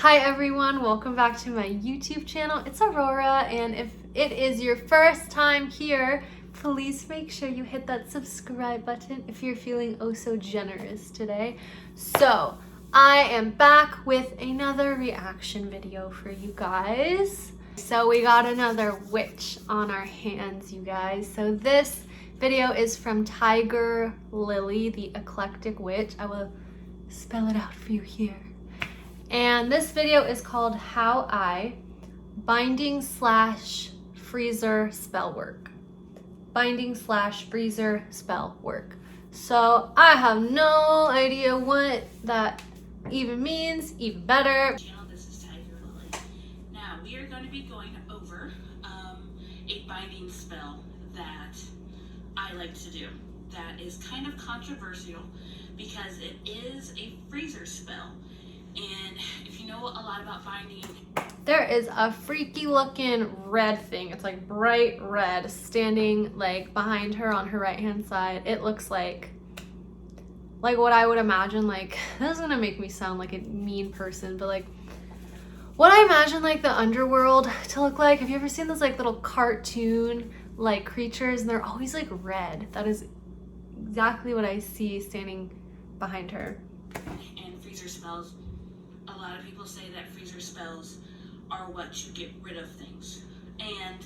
Hi everyone, welcome back to my YouTube channel. It's Aurora, and if it is your first time here, please make sure you hit that subscribe button if you're feeling oh so generous today. So, I am back with another reaction video for you guys. So we got another witch on our hands, you guys. So this video is from Tiger Lily, the Eclectic Witch. I will spell it out for you here. And this video is called How I Binding / Freezer Spell Work. Binding / Freezer Spell Work. So I have no idea what that even means. Even better. This is Tiger Lily. Now we are going to be going over a binding spell that I like to do. That is kind of controversial because it is a freezer spell. And if you know a lot about binding, there is a freaky looking red thing. It's like bright red standing like behind her on her right hand side. It looks like what I would imagine, like, this is gonna make me sound like a mean person, but like what I imagine like the underworld to look like. Have you ever seen those like little cartoon like creatures, and they're always like red? That is exactly what I see standing behind her. And freezer spells, a lot of people say that freezer spells are what you get rid of things. And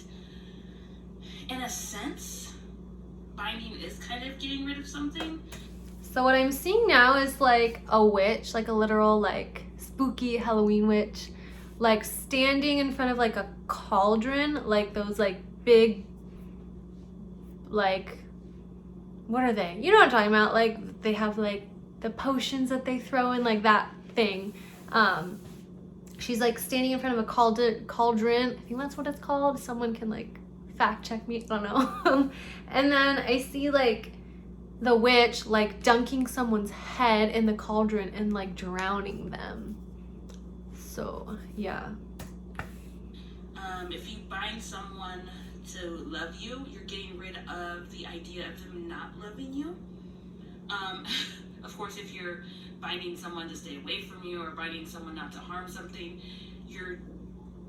in a sense, binding is kind of getting rid of something. So what I'm seeing now is like a witch, like a literal like spooky Halloween witch, like standing in front of like a cauldron, like those like big, like, what are they? You know what I'm talking about? Like they have like the potions that they throw in, like that thing. She's like standing in front of a cauldron. I think that's what it's called. Someone can like fact check me, I don't know. And then I see like the witch like dunking someone's head in the cauldron and like drowning them. So yeah. If you bind someone to love you, you're getting rid of the idea of them not loving you. Of course, if you're binding someone to stay away from you or binding someone not to harm something, you're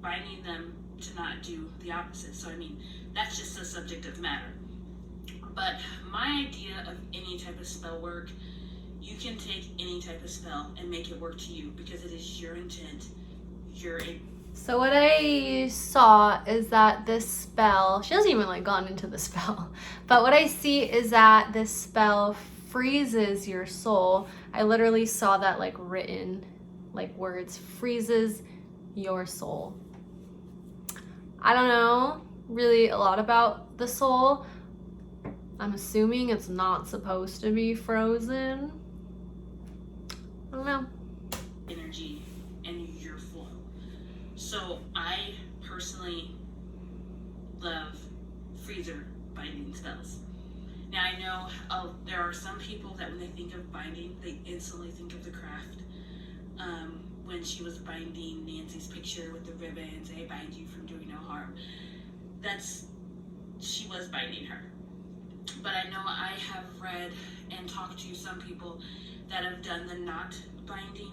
binding them to not do the opposite. So I mean, that's just a subjective matter. But my idea of any type of spell work, you can take any type of spell and make it work to you because it is your intent. So what I saw is that this spell, she hasn't even like gone into the spell, but what I see is that this spell freezes your soul. I literally saw that like written like words, freezes your soul. I don't know really a lot about the soul. I'm assuming it's not supposed to be frozen. I don't know. Energy and your flow. So I personally love freezer binding spells. Now I know there are some people that when they think of binding, they instantly think of The Craft. When she was binding Nancy's picture with the ribbons, I bind you from doing no harm. She was binding her. But I know I have read and talked to some people that have done the not binding.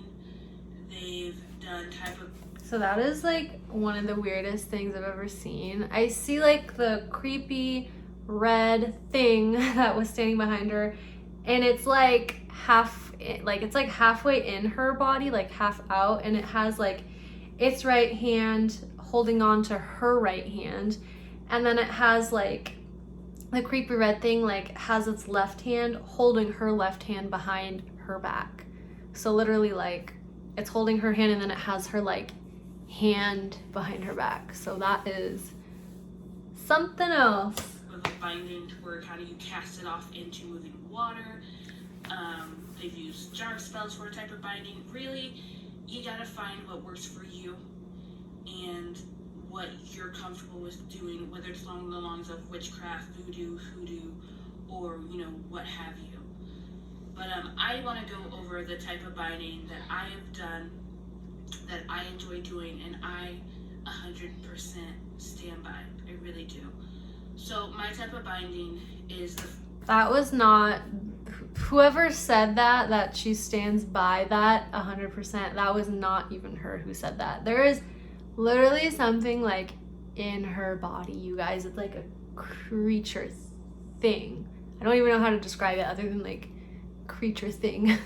They've done type of... So that is like one of the weirdest things I've ever seen. I see like the creepy red thing that was standing behind her, and it's like it's like halfway in her body, like half out, and it has like its right hand holding on to her right hand, and then it has like the creepy red thing like has its left hand holding her left hand behind her back. So literally like it's holding her hand and then it has her like hand behind her back. So that is something else. With a binding to where how do you cast it off into moving water. They've used jar spells for a type of binding. Really, you gotta find what works for you and what you're comfortable with doing, whether it's along the lines of witchcraft, voodoo, hoodoo, or what have you. But I want to go over the type of binding that I have done, that I enjoy doing, and I 100% stand by. I really do. So my type of binding is that was not whoever said that she stands by that 100%, that was not even her who said that. There is literally something like in her body, you guys. It's like a creature thing. I don't even know how to describe it other than like creature thing.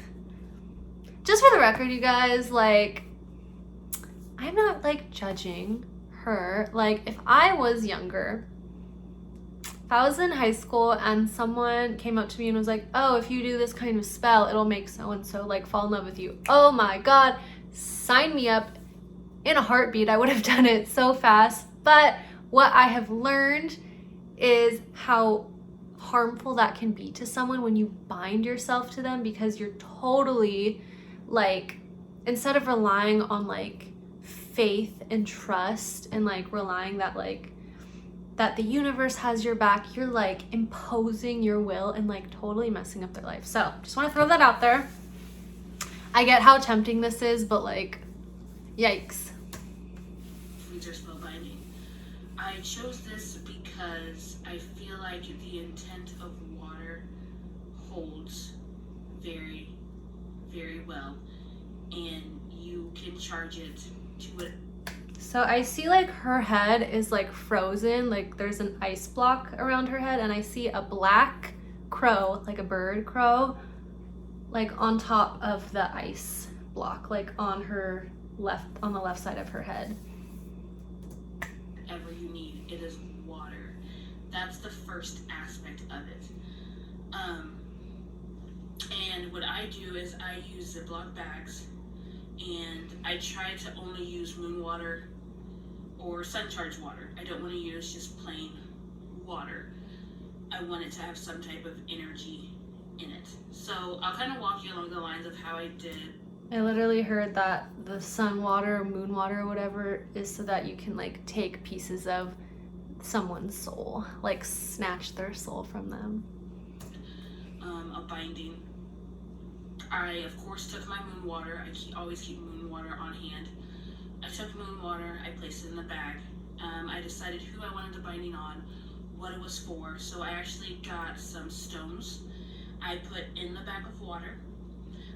Just for the record, you guys, like, I'm not like judging her. Like, if I was younger, if I was in high school and someone came up to me and was like, oh, if you do this kind of spell, it'll make so-and-so like fall in love with you. Oh my God, sign me up in a heartbeat. I would have done it so fast. But what I have learned is how harmful that can be to someone when you bind yourself to them, because you're totally like, instead of relying on like faith and trust and like relying that like that the universe has your back, you're like imposing your will and like totally messing up their life. So just want to throw that out there. I get how tempting this is, but like, yikes. Freezer spell binding. I chose this because I feel like the intent of water holds very, very well, and you can charge it to it. So I see like her head is like frozen, like there's an ice block around her head, and I see a black crow, like a bird crow, like on top of the ice block, like on the left side of her head. Whatever you need, it is water. That's the first aspect of it. And what I do is I use Ziploc bags, and I try to only use moon water or sun charged water. I don't want to use just plain water. I want it to have some type of energy in it. So I'll kind of walk you along the lines of how I did. I literally heard that the sun water, moon water, whatever, is so that you can like take pieces of someone's soul, like snatch their soul from them. A binding. I of course took my moon water. I always keep moon water on hand. I took moon water, I placed it in the bag. I decided who I wanted the binding on, what it was for. So I actually got some stones I put in the bag of water.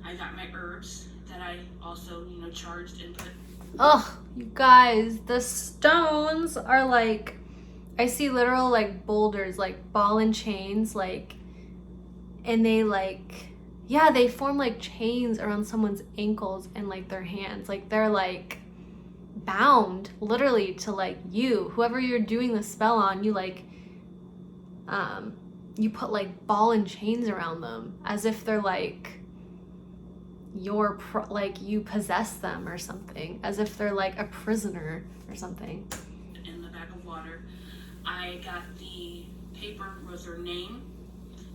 I got my herbs that I also, charged and put. Oh, you guys, the stones are like, I see literal like boulders, like ball and chains, like, and they like, yeah, they form like chains around someone's ankles and like their hands. Like they're like bound literally to like you, whoever you're doing the spell on, you like, you put like ball and chains around them as if they're like like you possess them or something, as if they're like a prisoner or something. In the bag of water, I got the paper with their name,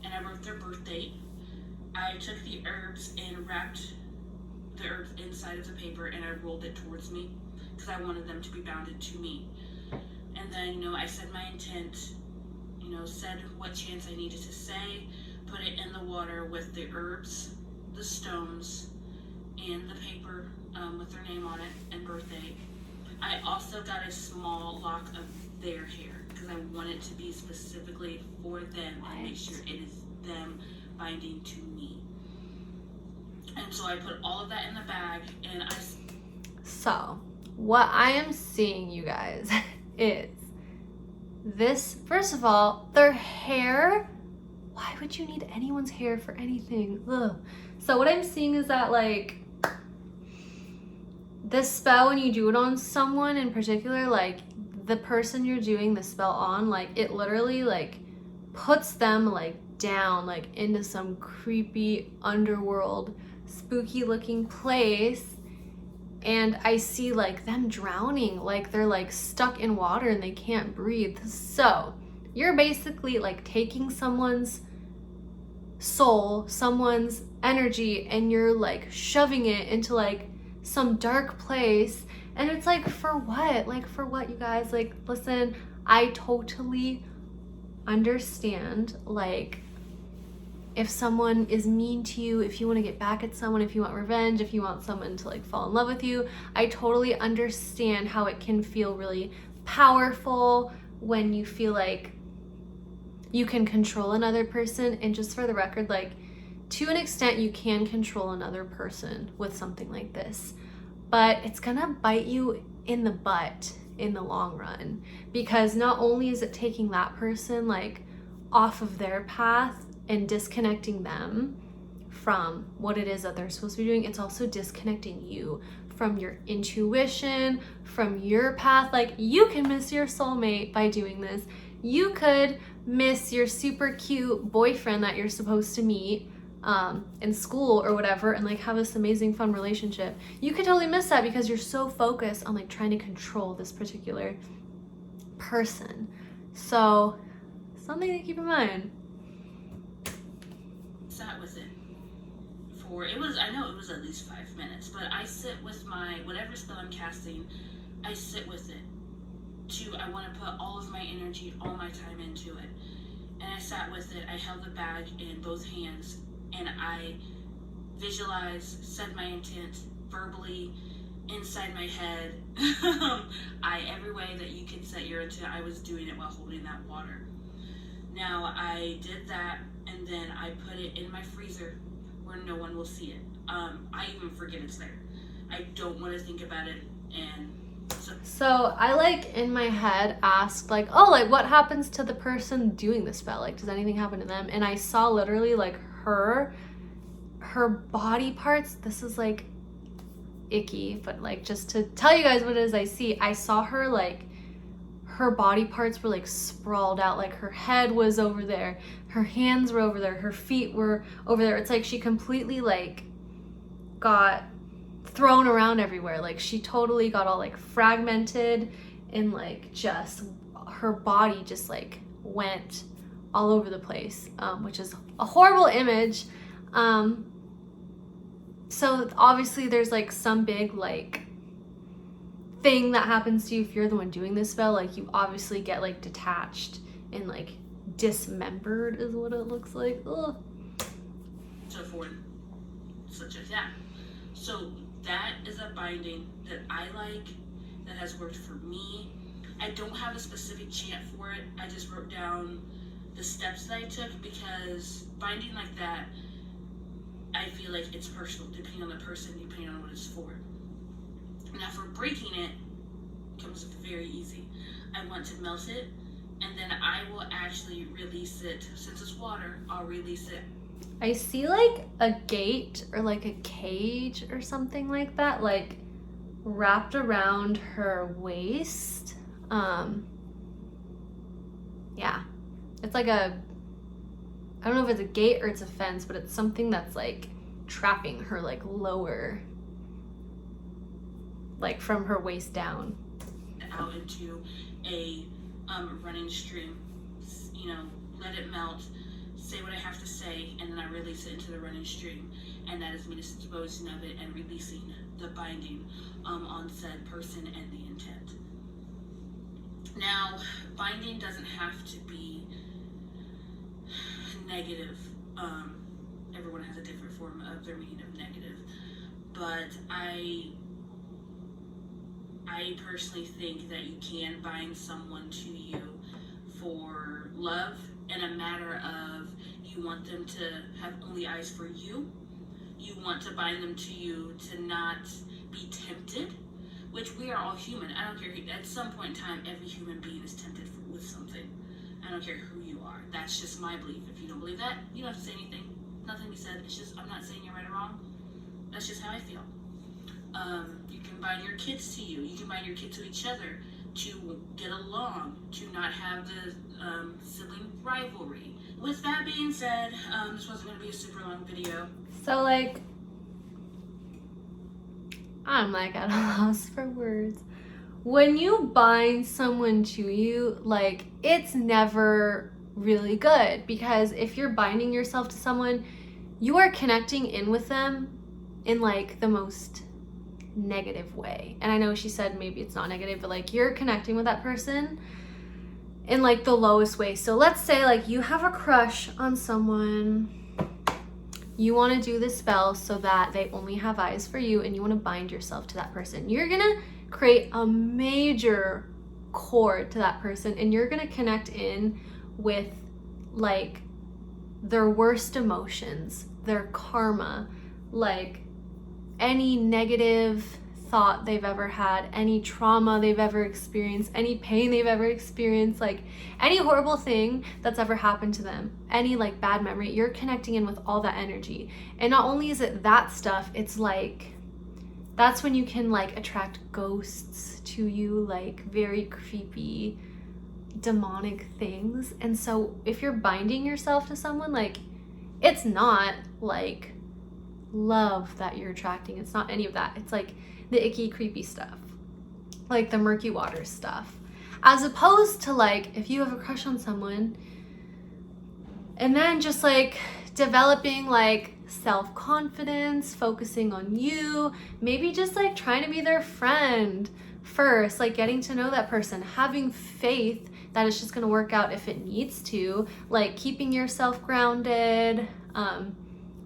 and I wrote their birth date. I took the herbs and wrapped the herbs inside of the paper, and I rolled it towards me because I wanted them to be bounded to me. And then, I said my intent, said what chants I needed to say, put it in the water with the herbs, the stones, and the paper with their name on it and birthday. I also got a small lock of their hair because I want it to be specifically for them and make sure it is them binding to me. And so I put all of that in the bag, and So what I am seeing, you guys, is this. First of all, their hair, why would you need anyone's hair for anything? Ugh. So what I'm seeing is that like this spell, when you do it on someone in particular, like the person you're doing the spell on, like it literally like puts them like down like into some creepy underworld spooky looking place, and I see like them drowning, like they're like stuck in water and they can't breathe. So you're basically like taking someone's soul, someone's energy, and you're like shoving it into like some dark place. And it's like, for what? Like, for what, you guys? Like, listen, I totally understand, like, if someone is mean to you, if you want to get back at someone, if you want revenge, if you want someone to like fall in love with you, I totally understand how it can feel really powerful when you feel like you can control another person. And just for the record, like, to an extent, you can control another person with something like this, but it's gonna bite you in the butt in the long run, because not only is it taking that person like off of their path and disconnecting them from what it is that they're supposed to be doing, it's also disconnecting you from your intuition, from your path. Like, you can miss your soulmate by doing this. You could miss your super cute boyfriend that you're supposed to meet in school or whatever, and like have this amazing fun relationship. You could totally miss that because you're so focused on like trying to control this particular person. So something to keep in mind. Sat with it for, I know it was at least 5 minutes, but I sit with my, whatever spell I'm casting, I sit with it. I want to put all of my energy, all my time into it. And I sat with it. I held the bag in both hands, and I visualized, said my intent verbally, inside my head. Every way that you can set your intent, I was doing it while holding that water. Now, I did that, and then I put it in my freezer where no one will see it. I even forget it's there. I don't want to think about it, and so I like in my head asked like, oh, like what happens to the person doing the spell? Like, does anything happen to them? And I saw literally like her body parts. This is like icky, but like just to tell you guys what it is I saw her like, her body parts were like sprawled out. Like her head was over there, her hands were over there, her feet were over there. It's like she completely like got thrown around everywhere. Like she totally got all like fragmented, and like just her body just like went all over the place, which is a horrible image. So obviously there's like some big like thing that happens to you if you're the one doing this spell. Like you obviously get like detached and like dismembered is what it looks like. Ugh. So forth, such as that. So that is a binding that I like, that has worked for me. I don't have a specific chant for it. I just wrote down the steps that I took, because binding like that, I feel like it's personal, depending on the person, depending on what it's for. Now for breaking it, comes very easy. I want to melt it, and then I will actually release it. Since it's water, I'll release it. I see like a gate or like a cage or something like that, like wrapped around her waist. Yeah, it's like I don't know if it's a gate or it's a fence, but it's something that's like trapping her like lower, like from her waist down. Out into a running stream, you know, let it melt, say what I have to say, and then I release it into the running stream, and that is me disposing of it and releasing the binding on said person and the intent. Now, binding doesn't have to be negative. Everyone has a different form of their meaning of negative, but I personally think that you can bind someone to you for love, in a matter of you want them to have only eyes for you. You want to bind them to you to not be tempted, which we are all human. I don't care, at some point in time, every human being is tempted with something. I don't care who you are. That's just my belief. If you don't believe that, you don't have to say anything. Nothing to be said. It's just, I'm not saying you're right or wrong. That's just how I feel. You can bind your kids to you. You can bind your kids to each other to get along, to not have the sibling rivalry. With that being said, this wasn't going to be a super long video. So like, I'm like at a loss for words. When you bind someone to you, like, it's never really good, because if you're binding yourself to someone, you are connecting in with them in like the most negative way. And I know she said maybe it's not negative, but like you're connecting with that person in like the lowest way. So let's say like you have a crush on someone, you want to do this spell so that they only have eyes for you, and you want to bind yourself to that person. You're gonna create a major cord to that person, and you're gonna connect in with like their worst emotions, their karma, like any negative thought they've ever had, any trauma they've ever experienced, any pain they've ever experienced, like any horrible thing that's ever happened to them, any like bad memory, you're connecting in with all that energy. And not only is it that stuff, it's like that's when you can like attract ghosts to you, like very creepy demonic things. And so if you're binding yourself to someone, like it's not like love that you're attracting, it's not any of that. It's like the icky creepy stuff, like the murky water stuff, as opposed to like if you have a crush on someone and then just like developing like self-confidence, focusing on you, maybe just like trying to be their friend first, like getting to know that person, having faith that it's just going to work out if it needs to, like keeping yourself grounded,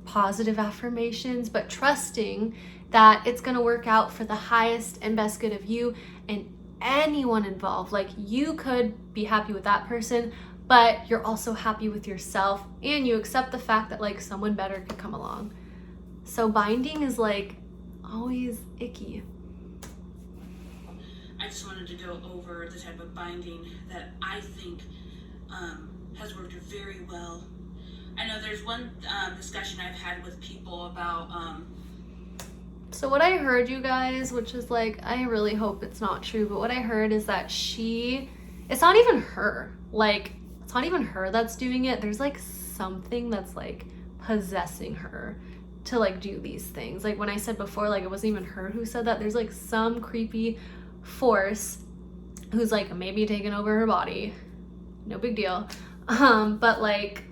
positive affirmations, but trusting that it's going to work out for the highest and best good of you and anyone involved. Like you could be happy with that person, but you're also happy with yourself, and you accept the fact that like someone better could come along. So binding is like always icky. I just wanted to go over the type of binding that I think has worked very well. I know there's one discussion I've had with people about so what I heard, you guys, which is like, I really hope it's not true, but what I heard is that it's not even her. Like, it's not even her that's doing it. There's like something that's like possessing her to like do these things. Like when I said before, like it wasn't even her who said that. There's like some creepy force who's like maybe taking over her body. No big deal. But like,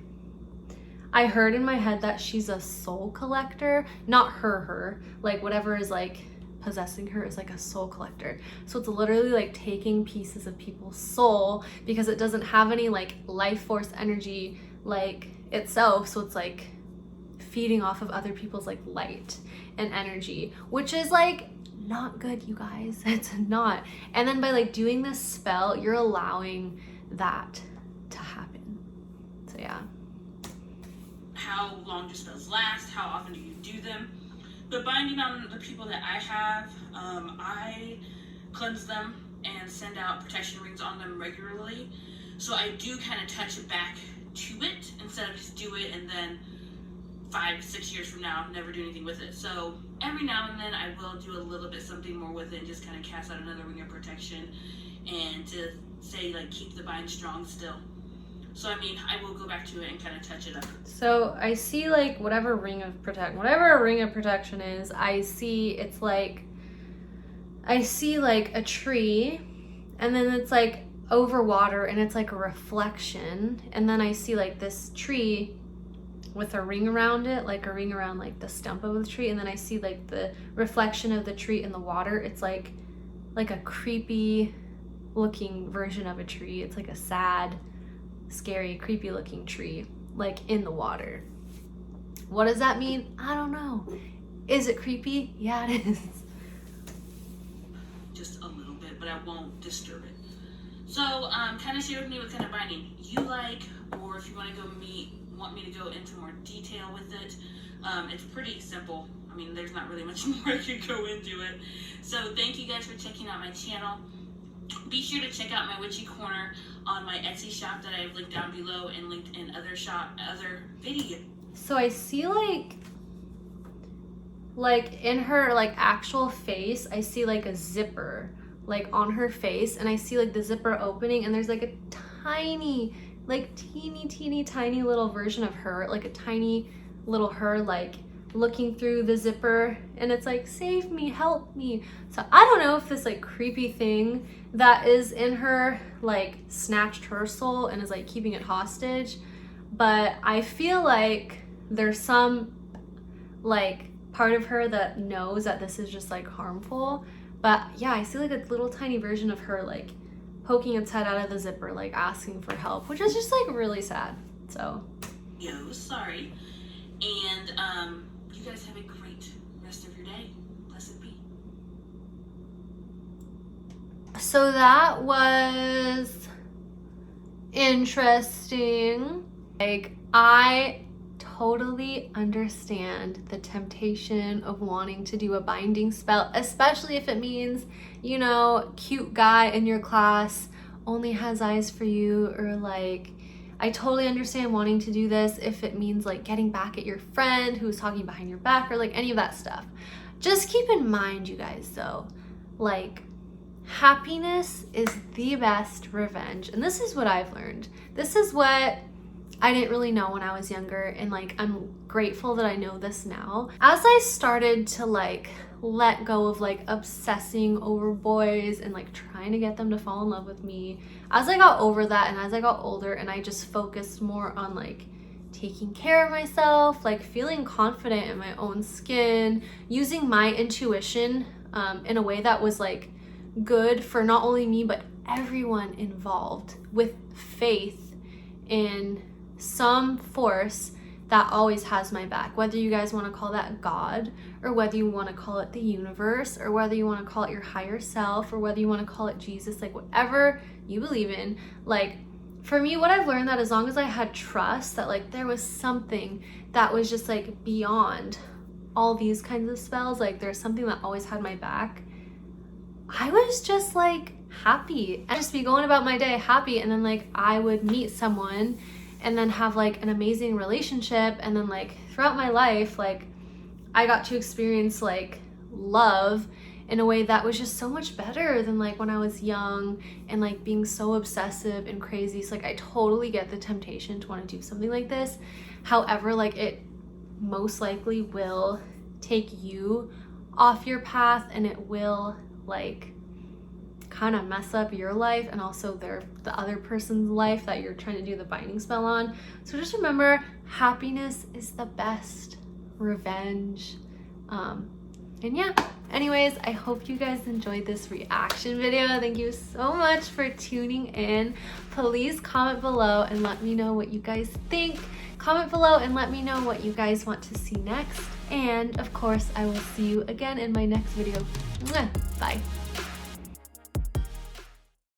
I heard in my head that she's a soul collector, not her, like whatever is like possessing her is like a soul collector. So it's literally like taking pieces of people's soul because it doesn't have any like life force energy like itself. So it's like feeding off of other people's like light and energy, which is like not good, you guys. It's not. And then by like doing this spell, you're allowing that to happen. So yeah. How long do spells last? How often do you do them? The binding on the people that I have, I cleanse them and send out protection rings on them regularly. So I do kind of touch it back to it instead of just do it and then 5-6 years from now never do anything with it. So every now and then I will do a little bit something more with it and just kind of cast out another ring of protection and to say like keep the bind strong still. So I mean, I will go back to it and kind of touch it up. So I see like whatever a ring of protection is, I see it's like, I see like a tree and then it's like over water and it's like a reflection. And then I see like this tree with a ring around it, like a ring around like the stump of the tree. And then I see like the reflection of the tree in the water. It's like a creepy looking version of a tree. It's like a sad, scary, creepy looking tree, like in the water. What does that mean? I don't know. Is it creepy? Yeah, it is. Just a little bit, but I won't disturb it. So, kind of share with me what kind of binding you like, or if you want to want me to go into more detail with it. It's pretty simple. I mean, there's not really much more I could go into it. So, thank you guys for checking out my channel. Be sure to check out my Witchy Corner on my Etsy shop that I have linked down below and linked in other video. So I see like in her like actual face, I see like a zipper like on her face, and I see like the zipper opening and there's like a tiny, like teeny tiny little version of her, like a tiny little her like looking through the zipper, and it's like, save me, help me. So I don't know if this like creepy thing that is in her like snatched her soul and is like keeping it hostage, but I feel like there's some like part of her that knows that this is just like harmful. But yeah, I see like a little tiny version of her like poking its head out of the zipper, like asking for help, which is just like really sad. So Sorry. And you guys have a great rest of your day. Blessed be. So that was interesting. Like, I totally understand the temptation of wanting to do a binding spell, especially if it means, you know, cute guy in your class only has eyes for you, or like, I totally understand wanting to do this if it means like getting back at your friend who's talking behind your back, or like any of that stuff. Just keep in mind, you guys, though, like, happiness is the best revenge. And this is what I've learned. This is what I didn't really know when I was younger, and like I'm grateful that I know this now. As I started to like let go of like obsessing over boys and like trying to get them to fall in love with me, as I got over that and as I got older and I just focused more on like taking care of myself, like feeling confident in my own skin, using my intuition in a way that was like good for not only me but everyone involved, with faith in some force that always has my back, whether you guys want to call that God, or whether you want to call it the universe, or whether you want to call it your higher self, or whether you want to call it Jesus, like whatever you believe in. Like for me, what I've learned, that as long as I had trust that like there was something that was just like beyond all these kinds of spells, like there's something that always had my back, I was just like happy. I'd just be going about my day happy, and then like I would meet someone and then have like an amazing relationship, and then like throughout my life, like I got to experience like love in a way that was just so much better than like when I was young and like being so obsessive and crazy. So like I totally get the temptation to want to do something like this. However, like it most likely will take you off your path, and it will like kind of mess up your life and also the other person's life that you're trying to do the binding spell on. So just remember, happiness is the best revenge. And yeah, anyways, I hope you guys enjoyed this reaction video. Thank you so much for tuning in. Please comment below and let me know what you guys think. Comment below and let me know what you guys want to see next. And of course, I will see you again in my next video. Mwah! Bye.